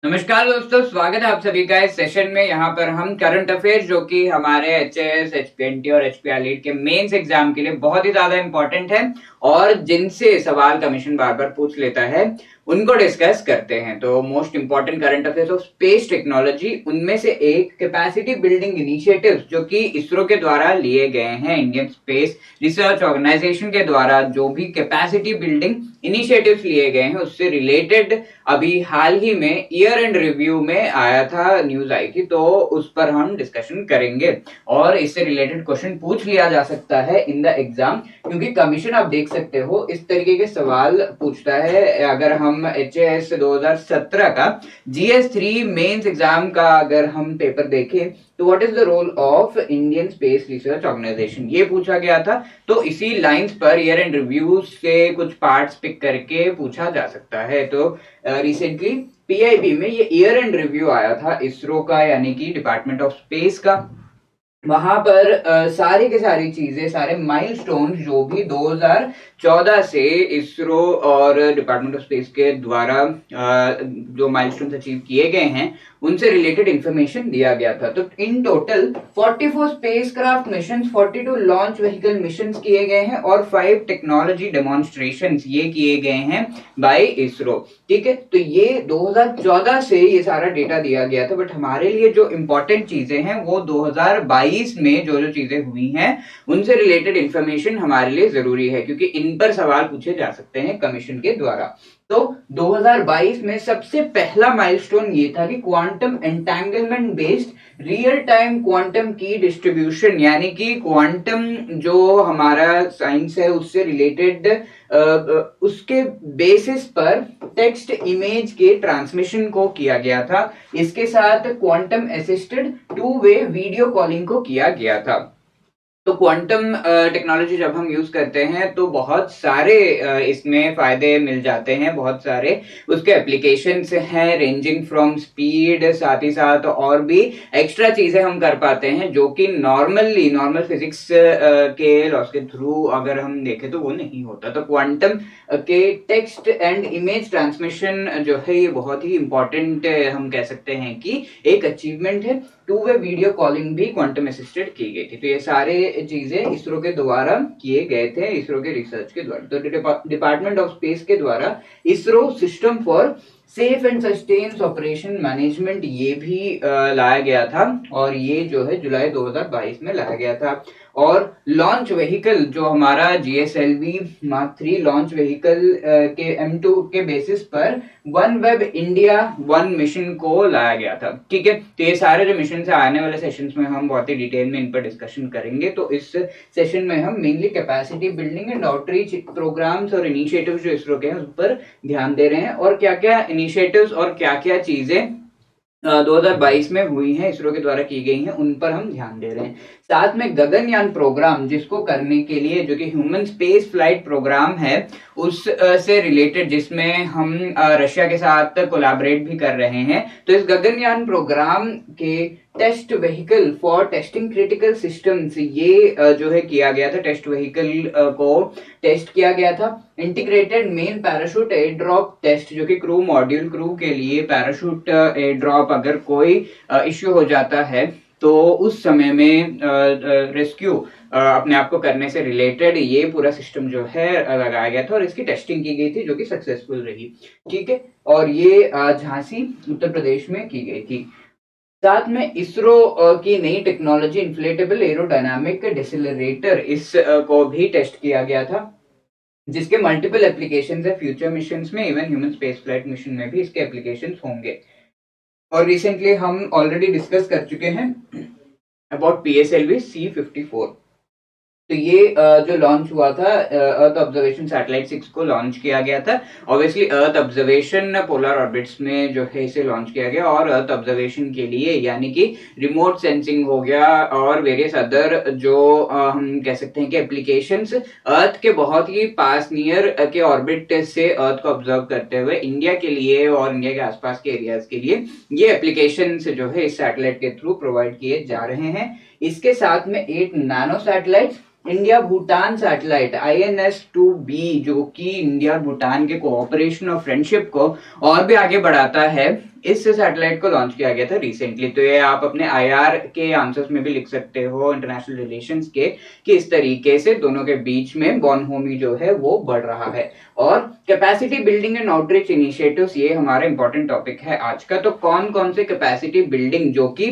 नमस्कार दोस्तों, स्वागत है आप सभी का इस सेशन में। यहाँ पर हम करंट अफेयर्स जो कि हमारे एचएएस, एचपीएनटी और एचपीआर लीड के मेंस एग्जाम के लिए बहुत ही ज्यादा इंपॉर्टेंट है और जिनसे सवाल कमीशन बार बार पूछ लेता है उनको डिस्कस करते हैं। तो most important current affairs of space technology, उनमें से एक कैपेसिटी बिल्डिंग इनिशिएटिव्स जो कि इसरो के द्वारा लिए गए हैं। इंडियन स्पेस रिसर्च ऑर्गेनाइजेशन के द्वारा जो भी कैपेसिटी बिल्डिंग इनिशिएटिव्स लिए गए हैं उससे रिलेटेड अभी हाल ही में ईयर एंड रिव्यू में आया था, न्यूज आई थी, तो उस पर हम डिस्कशन करेंगे और इससे रिलेटेड क्वेश्चन पूछ लिया जा सकता है इन द एग्जाम, क्योंकि कमीशन आप देख सकते हो इस तरीके के सवाल पूछता है। अगर हम एचएएस 2017 का जीएस 3 मेंस एग्जाम का अगर हम पेपर देखें तो what is the role of Indian Space Research Organisation, ये पूछा गया था। तो इसी lines per year and review से कुछ पार्ट्स पिक करके पूछा जा सकता है। तो रिसेंटली पीआईबी में ये ईयर एंड रिव्यू आया था इसरो का, यानी कि डिपार्टमेंट ऑफ स्पेस का। वहां पर सारी की सारी चीजें, सारे माइलस्टोन जो भी 2014 से इसरो और डिपार्टमेंट ऑफ स्पेस के द्वारा जो माइलस्टोन अचीव किए गए हैं उनसे रिलेटेड इंफॉर्मेशन दिया गया था। तो in total 44 spacecraft missions, 42 launch vehicle missions किए गए हैं और 5 टेक्नोलॉजी डेमोन्स्ट्रेशंस ये किए गए हैं बाय इसरो। ठीक है, तो ये 2014 से ये सारा डेटा दिया गया था, बट हमारे लिए जो इंपॉर्टेंट चीजें हैं वो 2022 में जो जो चीजें हुई हैं उनसे रिलेटेड इंफॉर्मेशन हमारे लिए जरूरी है, क्योंकि इन पर सवाल पूछे जा सकते हैं कमीशन के द्वारा। तो 2022 में सबसे पहला माइलस्टोन ये था कि quantum entanglement based real time quantum की डिस्ट्रीब्यूशन, यानी कि क्वांटम जो हमारा साइंस है उससे रिलेटेड उसके बेसिस पर टेक्स्ट इमेज के ट्रांसमिशन को किया गया था। इसके साथ quantum assisted two way video calling को किया गया था। तो क्वांटम टेक्नोलॉजी जब हम यूज करते हैं तो बहुत सारे इसमें फायदे मिल जाते हैं, बहुत सारे उसके एप्लीकेशंस हैं, रेंजिंग फ्रॉम स्पीड, साथ ही साथ और भी एक्स्ट्रा चीजें हम कर पाते हैं जो कि नॉर्मल फिजिक्स के लॉस के थ्रू अगर हम देखें तो वो नहीं होता। तो क्वांटम के टेक्स्ट एंड इमेज ट्रांसमिशन जो है ये बहुत ही इंपॉर्टेंट हम कह सकते हैं कि एक अचीवमेंट है। टू वे वीडियो कॉलिंग भी क्वांटम असिस्टेड की गई थी। तो ये सारे चीजें इसरो के द्वारा किए गए थे, इसरो के रिसर्च के द्वारा। तो डिपार्टमेंट ऑफ स्पेस के द्वारा ISRO system for safe and sustains operation management ये भी लाया गया था और ये जो है जुलाई 2022 में लाया गया था। और लॉन्च व्हीकल जो हमारा जीएसएलवी Mark 3 लॉन्च व्हीकल के M2 के बेसिस पर वन वेब इंडिया 1 मिशन को लाया गया था। ठीक है, तो ये सारे जो मिशन है आने वाले सेशंस में हम बहुत ही डिटेल में इन पर डिस्कशन करेंगे। तो इस सेशन में हम mainly capacity building and outreach programmes और इनिशिएटिव्स जो इसरो के हैं उस पर ध्यान दे रहे हैं और क्या क्या इनिशिएटिव्स और क्या क्या चीजें 2022 में हुई हैं, इसरो के द्वारा की गई हैं, उन पर हम ध्यान दे रहे हैं। साथ में गगनयान प्रोग्राम जिसको करने के लिए जो कि ह्यूमन स्पेस फ्लाइट प्रोग्राम है उस से रिलेटेड, जिसमें हम रशिया के साथ कोलैबोरेट भी कर रहे हैं। तो इस गगनयान प्रोग्राम के test vehicle for testing critical systems ये जो है किया गया था, टेस्ट व्हीकल को टेस्ट किया गया था। Integrated main parachute air drop test जो कि क्रू मॉड्यूल, क्रू के लिए पैराशूट एयर ड्रॉप अगर कोई इश्यू हो जाता है तो उस समय में रेस्क्यू अपने आप को करने से रिलेटेड ये पूरा सिस्टम जो है लगाया गया था और इसकी टेस्टिंग की गई थी जो कि सक्सेसफुल रही। ठीक है, और ये झांसी उत्तर प्रदेश में की गई थी। साथ में इसरो की नई टेक्नोलॉजी इन्फ्लेटेबल एरोडायनामिक डिसेलरेटर इस को भी टेस्ट किया गया था, जिसके मल्टीपल एप्लीकेशंस है फ्यूचर मिशंस में, even human space flight mission में भी इसके एप्लीकेशंस होंगे। और रिसेंटली हम ऑलरेडी डिस्कस कर चुके हैं अबाउट पीएसएलवी C54। तो ये जो लॉन्च हुआ था अर्थ ऑब्जर्वेशन सैटेलाइट 6 को लॉन्च किया गया था। Obviously earth observation polar orbits में जो है इसे लॉन्च किया गया और अर्थ ऑब्जर्वेशन के लिए यानी कि रिमोट सेंसिंग हो गया और वेरियस अदर जो हम कह सकते हैं कि एप्लीकेशंस अर्थ के बहुत ही पास नियर के ऑर्बिट से अर्थ को ऑब्जर्व करते हुए इंडिया के लिए और इंडिया के आसपास के एरियाज के लिए ये एप्लीकेशंस जो है इस सैटेलाइट के थ्रू प्रोवाइड किए जा रहे हैं। इसके साथ में 8 nano satellites India Bhutan satellite INS-2B, जो कि इंडिया भूटान के कोऑपरेशन और फ्रेंडशिप को और भी आगे बढ़ाता है, इस सैटेलाइट को लॉन्च किया गया था रिसेंटली। तो ये आप अपने IR के आंसर्स में भी लिख सकते हो, इंटरनेशनल रिलेशंस के, कि इस तरीके से दोनों के बीच में बॉनहोमी जो है वो बढ़ रहा है। और capacity building and outreach initiatives, ये हमारा इंपॉर्टेंट टॉपिक है आज का। तो कौन कौन से कैपेसिटी बिल्डिंग जो कि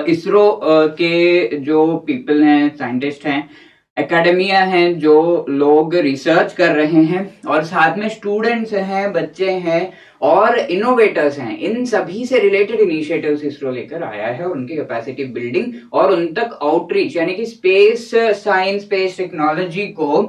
इसरो के जो पीपल हैं, साइंटिस्ट हैं, एकेडमिया हैं, जो लोग रिसर्च कर रहे हैं, और साथ में स्टूडेंट्स हैं, बच्चे हैं और इनोवेटर्स हैं, इन सभी से रिलेटेड इनिशिएटिव्स इसरो लेकर आया है, और उनकी कैपेसिटी बिल्डिंग और उन तक आउटरीच, यानी कि स्पेस साइंस, स्पेस टेक्नोलॉजी को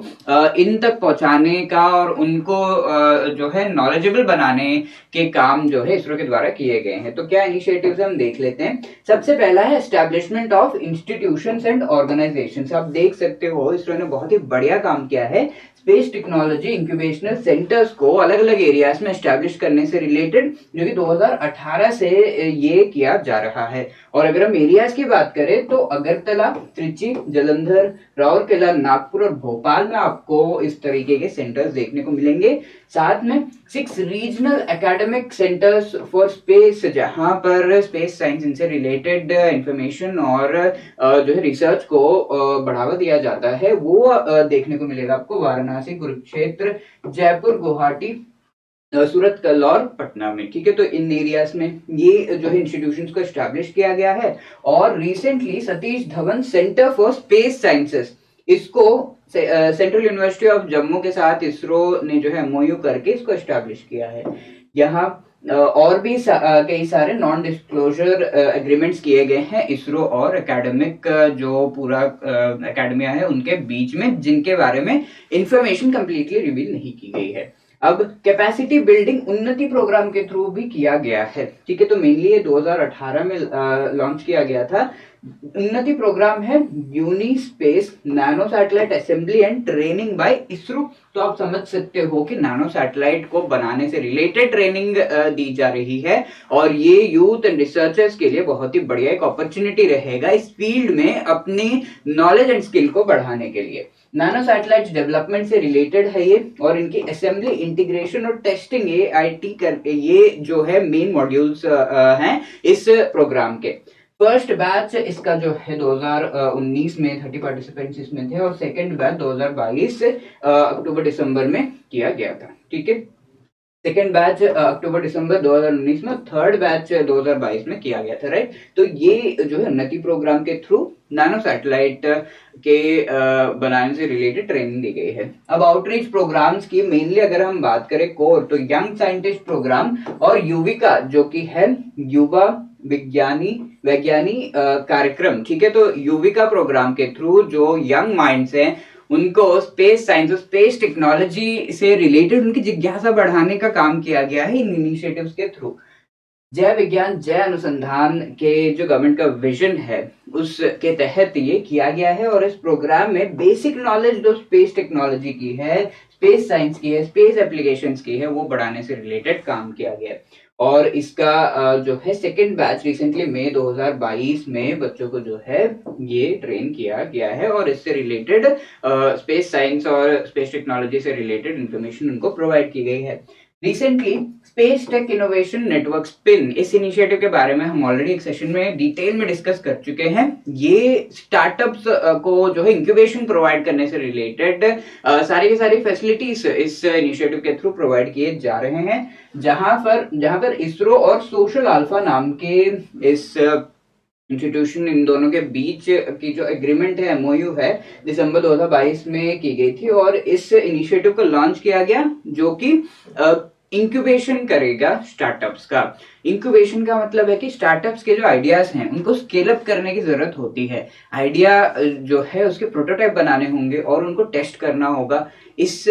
इन तक पहुंचाने का और उनको जो है नॉलेजेबल बनाने के काम जो है इसरो के द्वारा किए गए हैं। तो क्या इनिशिएटिव्स हम देख लेते हैं। सबसे पहला है establishment of institutions and organisations. आप देख सकते हो इसरो ने बहुत ही बढ़िया काम किया है। स्पेस टेक्नोलॉजी इंक्यूबेशनल सेंटर्स को अलग अलग एरियाज में एस्टैब्लिश करने से रिलेटेड, जो कि 2018 से ये किया जा रहा है। और अगर हम एरियाज की बात करें तो अगरतला, त्रिची, जलंधर, राउरकेला, नागपुर और भोपाल में आपको इस तरीके के सेंटर्स देखने को मिलेंगे। साथ में 6 regional academic centres for space, जहां पर स्पेस साइंस इनसे रिलेटेड इंफॉर्मेशन और जो है रिसर्च को बढ़ावा दिया जाता है, वो देखने को मिलेगा आपको वाराणसी, कुरुक्षेत्र, जयपुर, गुवाहाटी, सूरत, कल और पटना में। ठीक है, तो इन एरियाज में ये जो है इंस्टीट्यूशंस को एस्टैब्लिश किया गया है। और recently Satish Dhawan centre for space sciences, इसको सेंट्रल यूनिवर्सिटी ऑफ जम्मू के साथ इसरो ने जो है MOU करके इसको एस्टैब्लिश किया है। यहाँ और भी कई सारे नॉन डिस्क्लोजर एग्रीमेंट्स किए गए हैं इसरो और एकेडमिक जो पूरा एकेडमिया है उनके बीच में, जिनके बारे में इंफॉर्मेशन कंप्लीटली रिवील नहीं की गई है। अब कैपेसिटी बिल्डिंग उन्नति प्रोग्राम के थ्रू भी किया गया है। ठीक है, तो मेनली ये 2018 में लॉन्च किया गया था। उन्नति प्रोग्राम है unispace nano satellite assembly and training by ISRO. तो आप समझ सकते हो कि नैनो सैटेलाइट को बनाने से रिलेटेड ट्रेनिंग दी जा रही है, और ये यूथ एंड रिसर्चर्स के लिए बहुत ही बढ़िया एक अपॉर्चुनिटी रहेगा इस फील्ड में अपनी नॉलेज एंड स्किल को बढ़ाने के लिए। नैनो सैटेलाइट डेवलपमेंट से रिलेटेड है ये, और इनकी असेंबली, इंटीग्रेशन और टेस्टिंग AIT करके ये जो है मेन मॉड्यूल्स हैं इस प्रोग्राम के। फर्स्ट बैच इसका जो है 2019 में 30 पार्टिसिपेंट्स इसमें थे, और सेकंड बैच 2022 अक्टूबर दिसंबर में किया गया था। ठीक है, सेकेंड बैच अक्टूबर दिसंबर 2019 में, थर्ड बैच 2022 में किया गया था, राइट। तो ये जो है उन्नति प्रोग्राम के थ्रू नैनो सैटेलाइट के बनाने से रिलेटेड ट्रेनिंग दी गई है। अब आउटरीच प्रोग्राम्स की मेनली अगर हम बात करें कोर, तो यंग साइंटिस्ट प्रोग्राम और युविका जो कि है युवा वैज्ञानी कार्यक्रम। ठीक है, तो युविका प्रोग्राम के थ्रू जो यंग माइंड्स हैं उनको स्पेस साइंस और स्पेस टेक्नोलॉजी से रिलेटेड उनकी जिज्ञासा बढ़ाने का काम किया गया है इन इनिशिएटिव्स के थ्रू। जय विज्ञान जय अनुसंधान के जो गवर्नमेंट का विजन है उसके तहत ये किया गया है, और इस प्रोग्राम में बेसिक नॉलेज जो स्पेस टेक्नोलॉजी की है, स्पेस साइंस की है, स्पेस एप्लीकेशंस की है, वो बढ़ाने से रिलेटेड काम किया गया है। और इसका जो है सेकेंड बैच रिसेंटली मई 2022 में बच्चों को जो है ये ट्रेन किया गया है, और इससे रिलेटेड स्पेस साइंस और स्पेस टेक्नोलॉजी से रिलेटेड इंफॉर्मेशन उनको प्रोवाइड की गई है। Recently space tech innovation network spin, इस इनिशिएटिव के बारे में हम ऑलरेडी एक सेशन में डिटेल में डिस्कस कर चुके हैं। ये स्टार्टअप्स को जो है इंक्यूबेशन प्रोवाइड करने से रिलेटेड सारी की सारी फैसिलिटीज इस इनिशिएटिव के थ्रू प्रोवाइड किए जा रहे हैं, जहां पर इसरो और सोशल अल्फा नाम के इस इंस्टीट्यूशन, इन दोनों के बीच की जो एग्रीमेंट है, MOU है, दिसंबर 2022 में की गई थी, और इस इनिशिएटिव को लॉन्च किया गया जो कि इंक्यूबेशन करेगा स्टार्टअप्स का। इंक्यूबेशन का मतलब है कि स्टार्टअप्स के जो आइडियाज हैं उनको स्केल अप करने की जरूरत होती है। आइडिया जो है उसके प्रोटोटाइप बनाने होंगे और उनको टेस्ट करना होगा। इस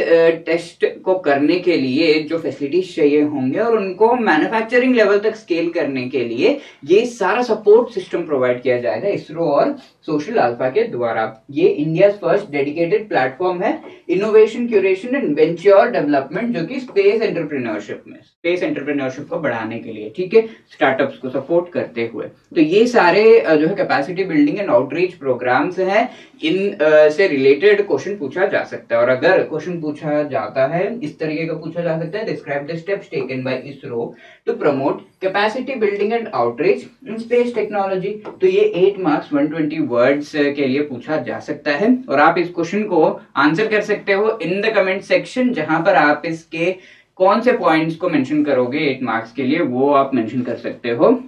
टेस्ट को करने के लिए जो फैसिलिटीज चाहिए होंगे और उनको मैन्युफैक्चरिंग लेवल तक स्केल करने के लिए ये सारा सपोर्ट सिस्टम प्रोवाइड किया जाएगा इसरो और सोशल अल्फा के द्वारा। ये इंडिया फर्स्ट डेडिकेटेड प्लेटफॉर्म है innovation, curation and venture development, जो कि स्पेस एंटरप्रेन्योरशिप को बढ़ाने के लिए, ठीक है, स्टार्टअप्स को सपोर्ट करते हुए। तो ये सारे जो है capacity building and outreach programmes हैं, इन से रिलेटेड क्वेश्चन पूछा जा सकता है। और अगर क्वेश्चन पूछा जाता है इस तरीके का पूछा जा सकता है, describe the steps taken by ISRO to promote capacity building and outreach in space technology, तो ये 8 मार्क्स 120 वर्ड्स के लिए पूछा जा सकता है। और आप इस क्वेश्चन को आंसर कर सकते हो इन द कमेंट सेक्शन, जहां पर आप इसके कौन से पॉइंट्स को मेंशन करोगे 8 मार्क्स के लिए, वो आप मेंशन कर सकते हो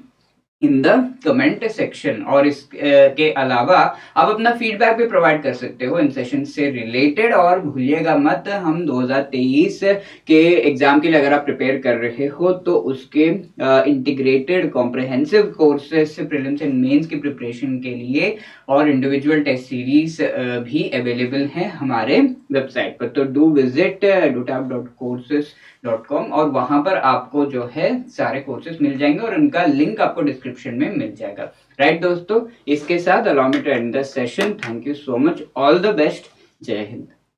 इन द कमेंट सेक्शन। और इसके अलावा आप अपना फीडबैक भी प्रोवाइड कर सकते हो इन सेशन से रिलेटेड। और भूलिएगा मत, हम 2023 के एग्जाम के लिए अगर आप प्रिपेयर कर रहे हो तो उसके integrated comprehensive courses prelims and mains की प्रिपरेशन के लिए और इंडिविजुअल टेस्ट सीरीज भी अवेलेबल है हमारे वेबसाइट पर। तो डू विजिट dotap.courses.com और वहां पर आपको जो है सारे कोर्सेज मिल जाएंगे और उनका लिंक आपको डिस्क्रिप्शन में मिल जाएगा। राइट दोस्तों, इसके साथ allow me to end the session. Thank you so much, all the best, जय हिंद।